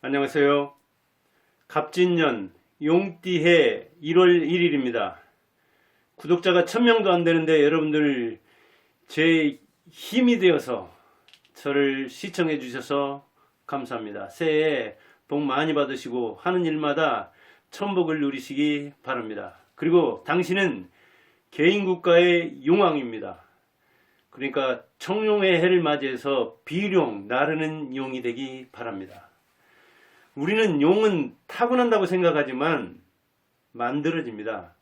안녕하세요. 갑진년 용띠해 1월 1일입니다. 구독자가 1000명도 안 되는데 여러분들 제 힘이 되어서 저를 시청해 주셔서 감사합니다. 새해 복 많이 받으시고 하는 일마다 천복을 누리시기 바랍니다. 그리고 당신은 개인국가의 용왕입니다. 그러니까 청룡의 해를 맞이해서 비룡 나르는 용이 되기 바랍니다. 우리는 용은 타고난다고 생각하지만 만들어집니다.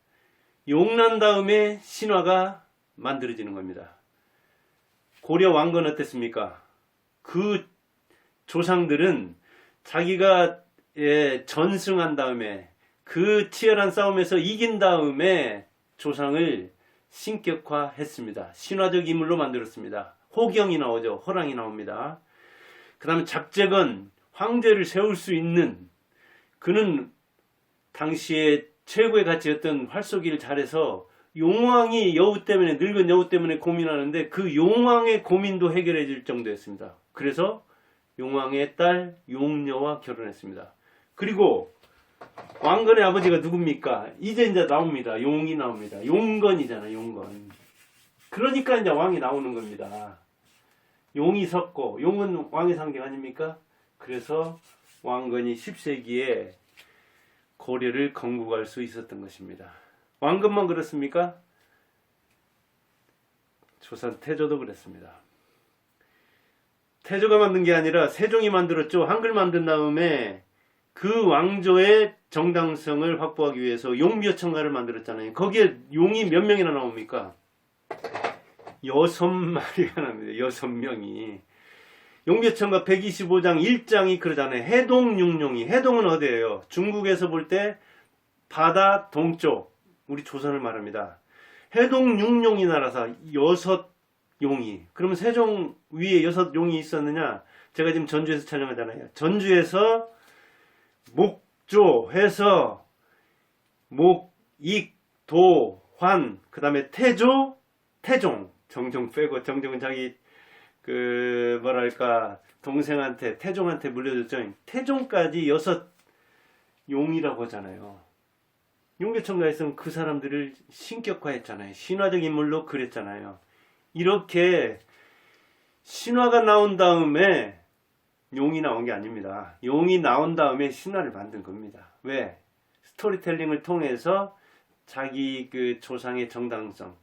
용난 다음에 신화가 만들어지는 겁니다. 고려 왕건 어땠습니까? 그 조상들은 자기가 전승한 다음에 그 치열한 싸움에서 이긴 다음에 조상을 신격화했습니다. 신화적 인물로 만들었습니다. 호경이 나오죠. 호랑이 나옵니다. 그 다음에 잡재건 황제를 세울 수 있는, 그는 당시에 최고의 가치였던 활쏘기를 잘해서 용왕이 여우 때문에, 늙은 여우 때문에 고민하는데 그 용왕의 고민도 해결해 줄 정도였습니다. 그래서 용왕의 딸 용녀와 결혼했습니다. 그리고 왕건의 아버지가 누굽니까? 이제 나옵니다. 용이 나옵니다. 용건이잖아, 용건. 그러니까 이제 왕이 나오는 겁니다. 용이 섰고, 용은 왕의 상징 아닙니까? 그래서 왕건이 10세기에 고려를 건국할 수 있었던 것입니다. 왕건만 그렇습니까? 조선 태조도 그랬습니다. 태조가 만든 게 아니라 세종이 만들었죠. 한글 만든 다음에 그 왕조의 정당성을 확보하기 위해서 용묘천가를 만들었잖아요. 거기에 용이 몇 명이나 나옵니까? 6마리가 나옵니다. 6명이. 용묘천가 125장 1장이 그러잖아요. 해동육룡이. 해동은 어디예요? 중국에서 볼 때 바다 동쪽, 우리 조선을 말합니다. 해동육룡이 날아서 6용이. 그러면 세종 위에 6용이 있었느냐? 제가 지금 전주에서 촬영하잖아요. 전주에서 목조해서 목, 익, 도, 환, 그 다음에 태조, 태종. 정종 빼고, 정종은 자기 동생한테, 태종한테 물려줬죠. 태종까지 6용이라고 하잖아요. 용계천가에서는 그 사람들을 신격화했잖아요. 신화적 인물로 그랬잖아요. 이렇게 신화가 나온 다음에 용이 나온 게 아닙니다. 용이 나온 다음에 신화를 만든 겁니다. 왜? 스토리텔링을 통해서 자기 그 조상의 정당성,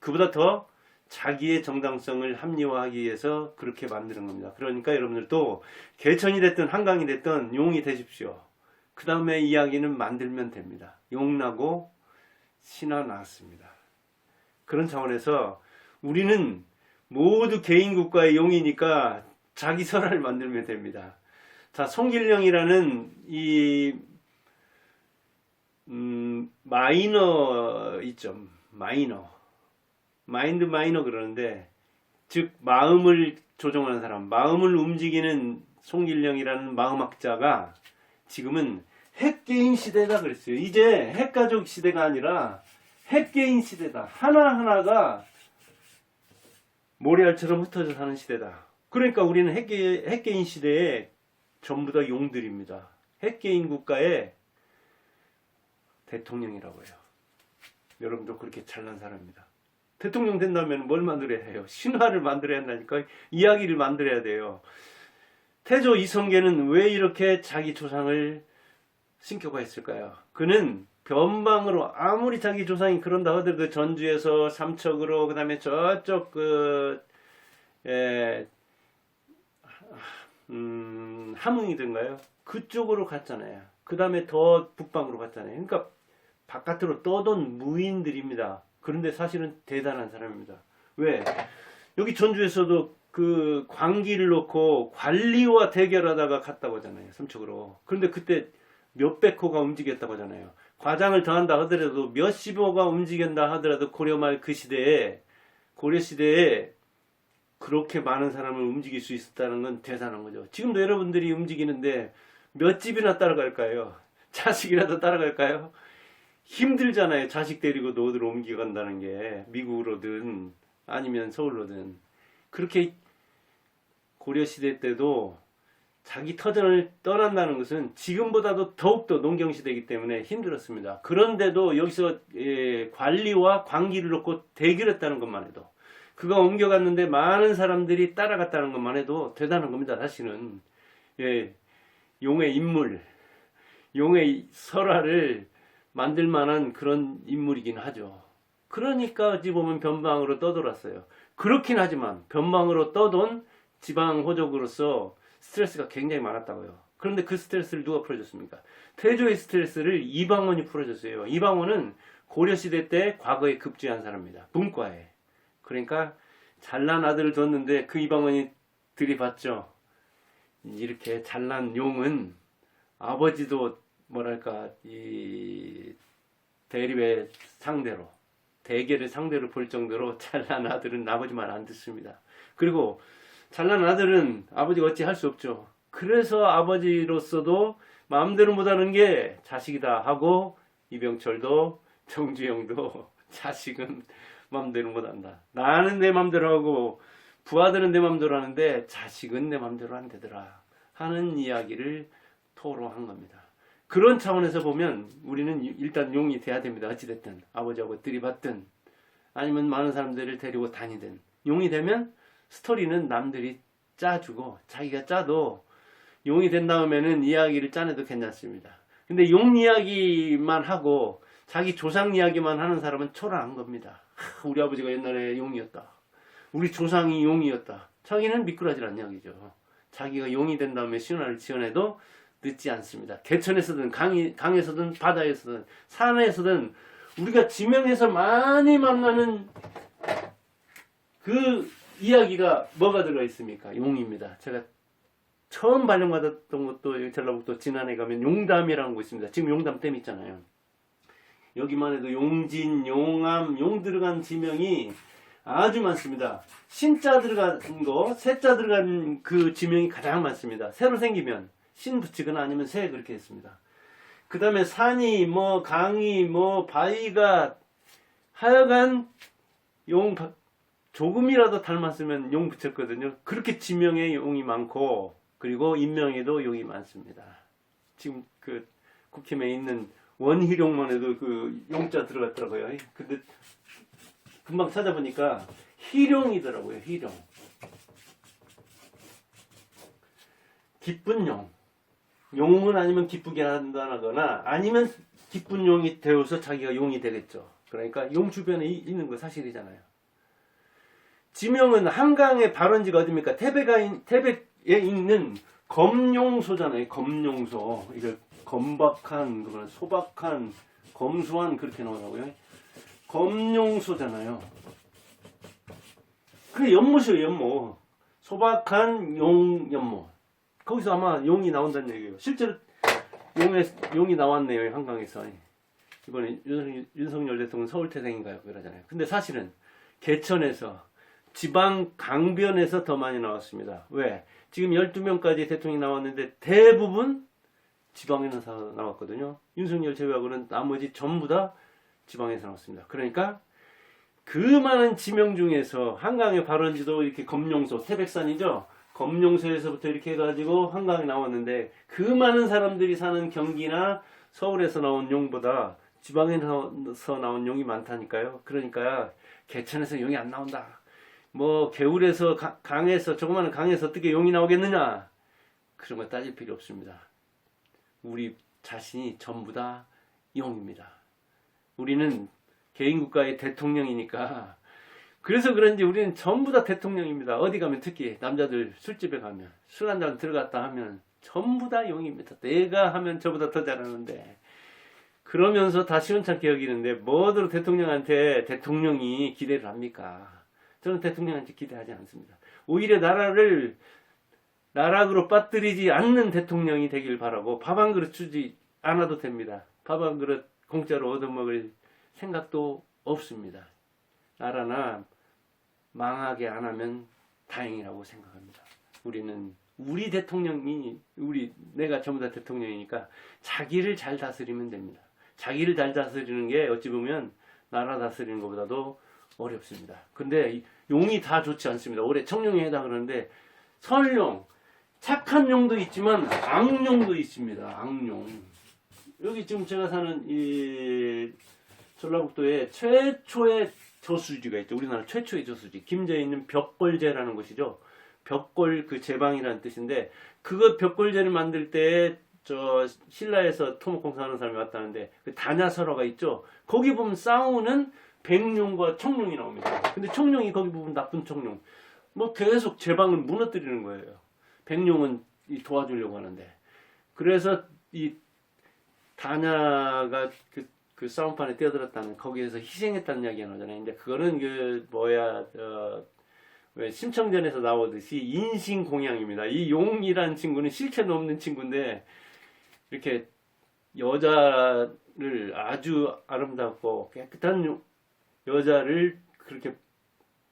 그보다 더 자기의 정당성을 합리화하기 위해서 그렇게 만드는 겁니다. 그러니까 여러분들도 개천이 됐든 한강이 됐든 용이 되십시오. 그 다음에 이야기는 만들면 됩니다. 용 나고 신화 나왔습니다. 그런 차원에서 우리는 모두 개인국가의 용이니까 자기 설화를 만들면 됩니다. 자, 송길령이라는 이 마이너 있죠. 마인드 마이너 그러는데, 즉 마음을 조종하는 사람, 마음을 움직이는 송길령이라는 마음학자가 지금은 핵개인 시대다 그랬어요. 이제 핵가족 시대가 아니라 핵개인 시대다. 하나하나가 모래알처럼 흩어져 사는 시대다. 그러니까 우리는 핵개인 시대에 전부 다 용들입니다. 핵개인 국가의 대통령이라고 해요. 여러분도 그렇게 잘난 사람입니다. 대통령 된다면 뭘 만들어야 해요? 신화를 만들어야 한다니까. 이야기를 만들어야 돼요. 태조 이성계는 왜 이렇게 자기 조상을 신격화했을까요? 그는 변방으로, 아무리 자기 조상이 그런다 하더라도 전주에서 삼척으로, 그 다음에 저쪽 함흥이든가요? 그쪽으로 갔잖아요. 그 다음에 더 북방으로 갔잖아요. 그러니까 바깥으로 떠돈 무인들입니다. 그런데 사실은 대단한 사람입니다. 왜? 여기 전주에서도 그 광기를 놓고 관리와 대결하다가 갔다고 하잖아요. 삼척으로. 그런데 그때 몇백 호가 움직였다고 하잖아요. 과장을 더한다 하더라도 몇십 호가 움직인다 하더라도 고려 말 그 시대에, 고려 시대에 그렇게 많은 사람을 움직일 수 있었다는 건 대단한 거죠. 지금도 여러분들이 움직이는데 몇 집이나 따라갈까요? 자식이라도 따라갈까요? 힘들잖아요. 자식 데리고 어디로 옮겨간다는 게. 미국으로든 아니면 서울로든. 그렇게 고려시대 때도 자기 터전을 떠난다는 것은 지금보다도 더욱더 농경시대이기 때문에 힘들었습니다. 그런데도 여기서 관리와 관기를 놓고 대결했다는 것만 해도, 그가 옮겨갔는데 많은 사람들이 따라갔다는 것만 해도 대단한 겁니다. 사실은 용의 인물, 용의 설화를 만들 만한 그런 인물이긴 하죠. 그러니까 어찌 보면 변방으로 떠돌았어요. 그렇긴 하지만 변방으로 떠돈 지방 호족으로서 스트레스가 굉장히 많았다고요. 그런데 그 스트레스를 누가 풀어줬습니까? 태조의 스트레스를 이방원이 풀어줬어요. 이방원은 고려시대 때 과거에 급제한 사람입니다. 문과에. 그러니까 잘난 아들을 뒀는데 그 이방원이 들이받죠. 이렇게 잘난 용은 아버지도 뭐랄까 이 대립의 상대로, 대결의 상대로 볼 정도로 잘난 아들은 아버지 말 안 듣습니다. 그리고 잘난 아들은 아버지가 어찌 할 수 없죠. 그래서 아버지로서도 마음대로 못하는 게 자식이다 하고 이병철도 정주영도 자식은 마음대로 못한다. 나는 내 마음대로 하고 부하들은 내 마음대로 하는데 자식은 내 마음대로 안 되더라 하는 이야기를 토로한 겁니다. 그런 차원에서 보면 우리는 일단 용이 돼야 됩니다. 어찌됐든 아버지하고 들이받든 아니면 많은 사람들을 데리고 다니든 용이 되면 스토리는 남들이 짜주고 자기가 짜도 용이 된 다음에는 이야기를 짜내도 괜찮습니다. 근데 용 이야기만 하고 자기 조상 이야기만 하는 사람은 초라한 겁니다. 우리 아버지가 옛날에 용이었다. 우리 조상이 용이었다. 자기는 미꾸라지란 이야기죠. 자기가 용이 된 다음에 신화를 지어내도 늦지 않습니다. 개천에서든 강에서든 바다에서든 산에서든 우리가 지명에서 많이 만나는 그 이야기가 뭐가 들어가 있습니까? 용입니다. 제가 처음 발령받았던 것도 전라북도 진안에 가면 용담이라는 곳이 있습니다. 지금 용담댐 있잖아요. 여기만 해도 용진, 용암, 용 들어간 지명이 아주 많습니다. 신자 들어간 거, 새자 들어간 그 지명이 가장 많습니다. 새로 생기면 신 붙이거나 아니면 새 그렇게 했습니다. 그 다음에 산이 뭐 강이 뭐 바위가 하여간 용 조금이라도 닮았으면 용 붙였거든요. 그렇게 지명에 용이 많고 그리고 인명에도 용이 많습니다. 지금 그 국힘에 있는 원희룡만 해도 그 용자 들어갔더라고요. 근데 금방 찾아보니까 희룡이더라고요. 희룡. 기쁜 용. 용은 아니면 기쁘게 한다거나 아니면 기쁜 용이 되어서 자기가 용이 되겠죠. 그러니까 용 주변에 있는 거 사실이잖아요. 지명은 한강의 발원지가 어디입니까? 태백에 있는 검용소잖아요. 검용소. 이걸 검박한, 소박한, 검소한 그렇게 나오더라고요. 검용소잖아요. 그게 연못이에요. 연못. 소박한 연못. 거기서 아마 용이 나온다는 얘기예요. 실제로 용이 나왔네요. 한강에서. 이번에 윤석열 대통령 서울태생인가요? 그러잖아요. 근데 사실은 개천에서 지방 강변에서 더 많이 나왔습니다. 왜? 지금 12명까지 대통령이 나왔는데 대부분 지방에서 나왔거든요. 윤석열 제외하고는 나머지 전부 다 지방에서 나왔습니다. 그러니까 그 많은 지명 중에서 한강의 발원지도 이렇게 검용소, 태백산이죠. 검용소에서부터 이렇게 해가지고 한강에 나왔는데 그 많은 사람들이 사는 경기나 서울에서 나온 용보다 지방에서 나온 용이 많다니까요. 그러니까 개천에서 용이 안 나온다. 뭐 개울에서 강에서 조그마한 강에서 어떻게 용이 나오겠느냐? 그런 거 따질 필요 없습니다. 우리 자신이 전부 다 용입니다. 우리는 개인국가의 대통령이니까 그래서 그런지 우리는 전부 다 대통령입니다. 어디 가면 특히 남자들 술집에 가면 술 한잔 들어갔다 하면 전부 다 용입니다. 내가 하면 저보다 더 잘하는데 그러면서 다 시원찮게 여기는데 뭐들 대통령한테 대통령이 기대를 합니까? 저는 대통령한테 기대하지 않습니다. 오히려 나라를 나락으로 빠뜨리지 않는 대통령이 되길 바라고 밥 한 그릇 주지 않아도 됩니다. 밥 한 그릇 공짜로 얻어먹을 생각도 없습니다. 나라나 망하게 안 하면 다행이라고 생각합니다. 우리는 우리 대통령이 내가 전부 다 대통령이니까 자기를 잘 다스리면 됩니다. 자기를 잘 다스리는 게 어찌 보면 나라 다스리는 것보다도 어렵습니다. 근데 용이 다 좋지 않습니다. 올해 청룡이 해다 그러는데 설용, 착한 용도 있지만 악용도 있습니다. 악용. 여기 지금 제가 사는 이 전라북도에 최초의 저수지가 있죠. 우리나라 최초의 저수지. 김제에 있는 벽골제라는 곳이죠. 벽골 그 제방이라는 뜻인데, 그거 벽골제를 만들 때 저 신라에서 토목공사하는 사람이 왔다는데, 그 다냐설화가 있죠. 거기 보면 싸우는 백룡과 청룡이 나옵니다. 근데 청룡이 거기 보면 나쁜 청룡. 뭐 계속 제방을 무너뜨리는 거예요. 백룡은 도와주려고 하는데. 그래서 이 다냐가 그 싸움판에 뛰어들었다는, 거기에서 희생했다는 이야기가 나오잖아요. 근데 그거는 왜 심청전에서 나오듯이 인신공양입니다. 이 용이라는 친구는 실체도 없는 친구인데, 이렇게 여자를 아주 아름답고 깨끗한 여자를 그렇게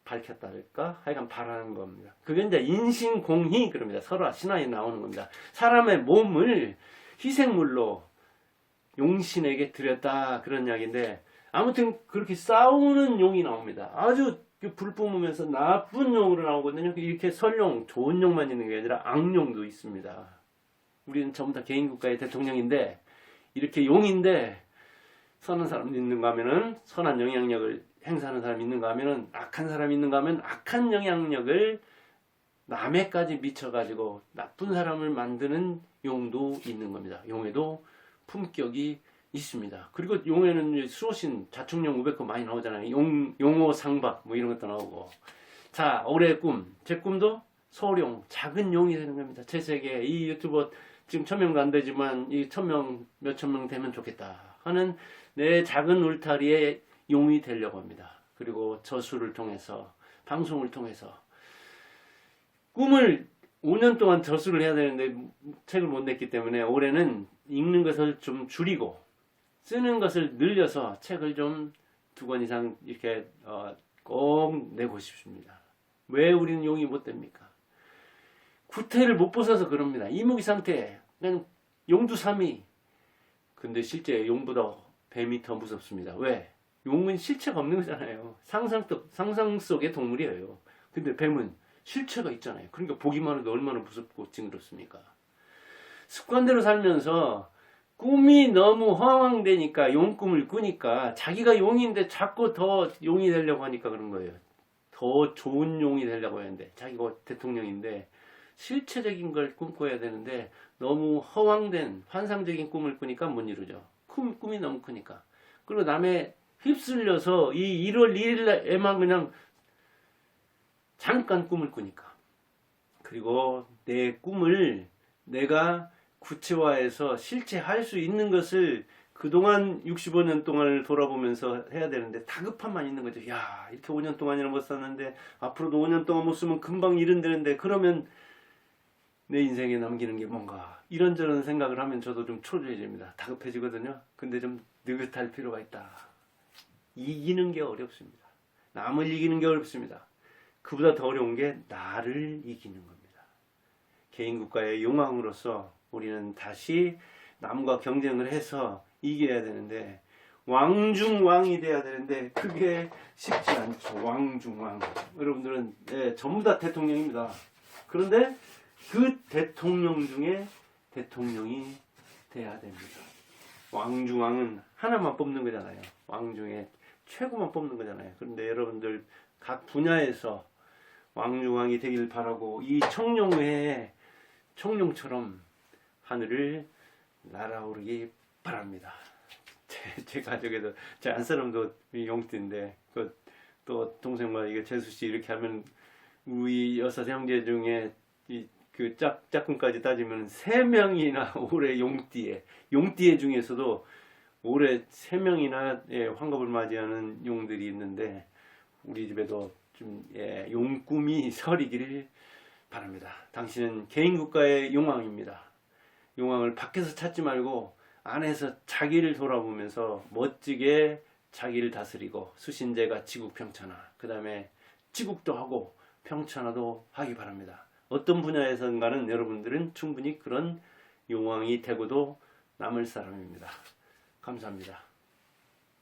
밝혔다랄까? 하여간 바라는 겁니다. 그게 이제 인신공희 그럽니다. 설화, 신화에 나오는 겁니다. 사람의 몸을 희생물로 용신에게 드렸다, 그런 이야기인데, 아무튼 그렇게 싸우는 용이 나옵니다. 아주 불 뿜으면서 나쁜 용으로 나오거든요. 이렇게 설용, 좋은 용만 있는 게 아니라 악용도 있습니다. 우리는 전부 다 개인국가의 대통령인데, 이렇게 용인데 선한 사람이 있는가 하면은 선한 영향력을 행사하는 사람이 있는가 하면은, 악한 사람이 있는가 하면 악한 영향력을 남에까지 미쳐가지고 나쁜 사람을 만드는 용도 있는 겁니다. 용에도 품격이 있습니다. 그리고 용에는 수호신 자충령 500거 많이 나오잖아요. 용호 상박 뭐 이런 것도 나오고. 자, 올해의 꿈. 제 꿈도 소용, 작은 용이 되는 겁니다. 제 세계 이 유튜버 지금 1000명도 안 되지만 이 1000명, 몇천 명 되면 좋겠다 하는 내 작은 울타리의 용이 되려고 합니다. 그리고 저수를 통해서, 방송을 통해서 꿈을 5년 동안 저수를 해야 되는데 책을 못 냈기 때문에 올해는 읽는 것을 좀 줄이고 쓰는 것을 늘려서 책을 좀 2권 이상 이렇게 꼭 내고 싶습니다. 왜 우리는 용이 못 됩니까? 구태를 못 벗어서 그럽니다. 이무기 상태, 그냥 용두삼이. 근데 실제 용보다 뱀이 더 무섭습니다. 왜? 용은 실체가 없는 거잖아요. 상상 속의 동물이에요. 근데 뱀은 실체가 있잖아요. 그러니까 보기만 해도 얼마나 무섭고 징그럽습니까? 습관대로 살면서 꿈이 너무 허황되니까 용꿈을 꾸니까, 자기가 용인데 자꾸 더 용이 되려고 하니까 그런 거예요. 더 좋은 용이 되려고 하는데, 자기가 대통령인데 실체적인 걸 꿈꿔야 되는데 너무 허황된 환상적인 꿈을 꾸니까 못 이루죠. 꿈이 너무 크니까. 그리고 남의 휩쓸려서 이 1월 2일에만 그냥 잠깐 꿈을 꾸니까. 그리고 내 꿈을 내가 구체화해서 실체할 수 있는 것을 그동안 65년 동안을 돌아보면서 해야 되는데 다급함만 있는 거죠. 야, 이렇게 5년 동안이나 못 썼는데 앞으로도 5년 동안 못 쓰면 금방 이른다는데, 그러면 내 인생에 남기는 게 뭔가, 이런저런 생각을 하면 저도 좀 초조해집니다. 다급해지거든요. 근데 좀 느긋할 필요가 있다. 이기는 게 어렵습니다. 남을 이기는 게 어렵습니다. 그보다 더 어려운 게 나를 이기는 겁니다. 개인국가의 용왕으로서 우리는 다시 남과 경쟁을 해서 이겨야 되는데, 왕중왕이 돼야 되는데 그게 쉽지 않죠. 왕중왕. 여러분들은 전부 다 대통령입니다. 그런데 그 대통령 중에 대통령이 돼야 됩니다. 왕중왕은 하나만 뽑는 거잖아요. 왕 중에 최고만 뽑는 거잖아요. 그런데 여러분들 각 분야에서 왕중왕이 되길 바라고, 이 청룡회에 청룡처럼 하늘을 날아오르기 바랍니다. 제 가족에도 제 안사람도 용띠인데, 또 동생과 이게 재수씨 이렇게 하면 우리 6 형제 중에 그 짝꿍까지 따지면 3명이나 올해 용띠에 중에서도 올해 3명이나 환갑을 맞이하는 용들이 있는데, 우리 집에도 좀 용꿈이 서리기를 바랍니다. 당신은 개인국가의 용왕입니다. 용왕을 밖에서 찾지 말고 안에서 자기를 돌아보면서 멋지게 자기를 다스리고, 수신제가 지국 평천하, 그 다음에 지국도 하고 평천하도 하기 바랍니다. 어떤 분야에선가는 여러분들은 충분히 그런 용왕이 되고도 남을 사람입니다. 감사합니다.